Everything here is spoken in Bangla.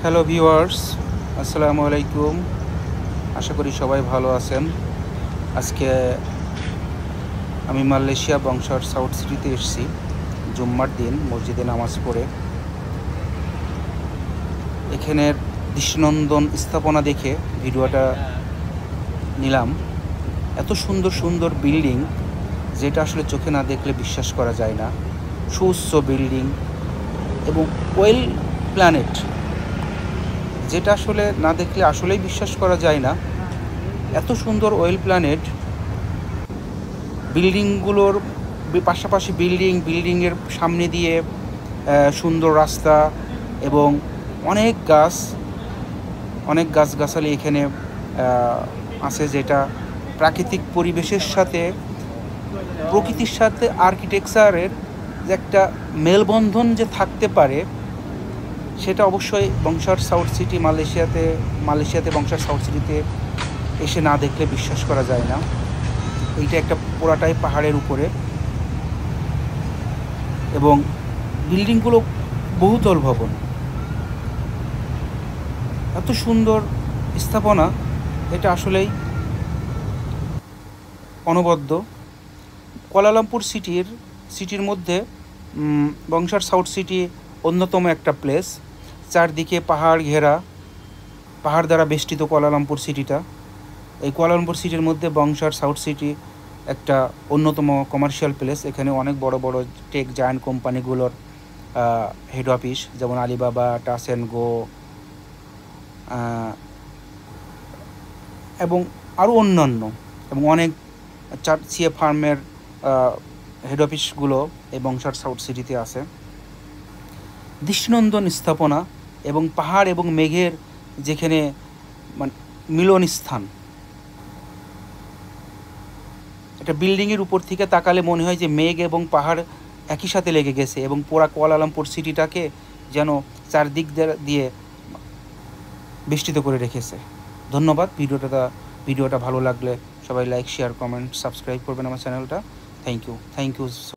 হ্যালো ভিউয়ার্স, আসসালামু আলাইকুম। আশা করি সবাই ভালো আছেন। আজকে আমি মালয়েশিয়া বংশার সাউথ সিটিতে এসেছি জুম্মার দিন মসজিদে নামাজ পড়ে। এখানের দৃষ্টিনন্দন স্থাপনা দেখে ভিডিওটা নিলাম। এত সুন্দর সুন্দর বিল্ডিং, যেটা আসলে চোখে না দেখলে বিশ্বাস করা যায় না। সুউচ্চ বিল্ডিং এবং ওয়েল প্ল্যানেট, যেটা আসলে না দেখলে আসলেই বিশ্বাস করা যায় না। এত সুন্দর ওয়েল প্ল্যানেট, বিল্ডিংগুলোর পাশাপাশি বিল্ডিংয়ের সামনে দিয়ে সুন্দর রাস্তা এবং অনেক গাছগাছালি এখানে আছে, যেটা প্রাকৃতিক পরিবেশের সাথে প্রকৃতির সাথে আর্কিটেকচারের যে একটা মেলবন্ধন যে থাকতে পারে, সেটা অবশ্যই বংশার সাউথ সিটি মালয়েশিয়াতে বংশার সাউথ সিটিতে এসে না দেখলে বিশ্বাস করা যায় না। এইটা একটা পুরাটাই পাহাড়ের উপরে এবং বিল্ডিংগুলো বহুতল ভবন। এত সুন্দর স্থাপনা, এটা আসলেই অনবদ্য। কুয়ালালামপুর সিটির মধ্যে বংশার সাউথ সিটি অন্যতম একটা প্লেস। চারদিকে পাহাড় দ্বারা বেষ্টিত কুয়ালালামপুর সিটিটা। এই কুয়ালালামপুর সিটির মধ্যে বংশার সাউথ সিটি একটা অন্যতম কমার্শিয়াল প্লেস। এখানে অনেক বড় বড় টেক জায়ান্ট কোম্পানিগুলোর হেড অফিস, যেমন আলিবাবা, টাচ অ্যান্ড গো এবং আরও অন্যান্য, এবং অনেক সিএ ফার্মের হেড অফিসগুলো এই বংশার সাউথ সিটিতে আছে। দৃষ্টিনন্দন স্থাপনা এবং পাহাড় এবং মেঘের যেখানে মানে মিলন স্থান। একটা বিল্ডিংয়ের উপর থেকে তাকালে মনে হয় যে মেঘ এবং পাহাড় একই সাথে লেগে গেছে এবং পুরা কুয়ালালামপুর সিটিটাকে যেন চারদিক দিয়ে বেষ্টিত করে রেখেছে। ধন্যবাদ। ভিডিওটা ভালো লাগলে সবাই লাইক, শেয়ার, কমেন্ট, সাবস্ক্রাইব করবেন আমার চ্যানেলটা। Thank you.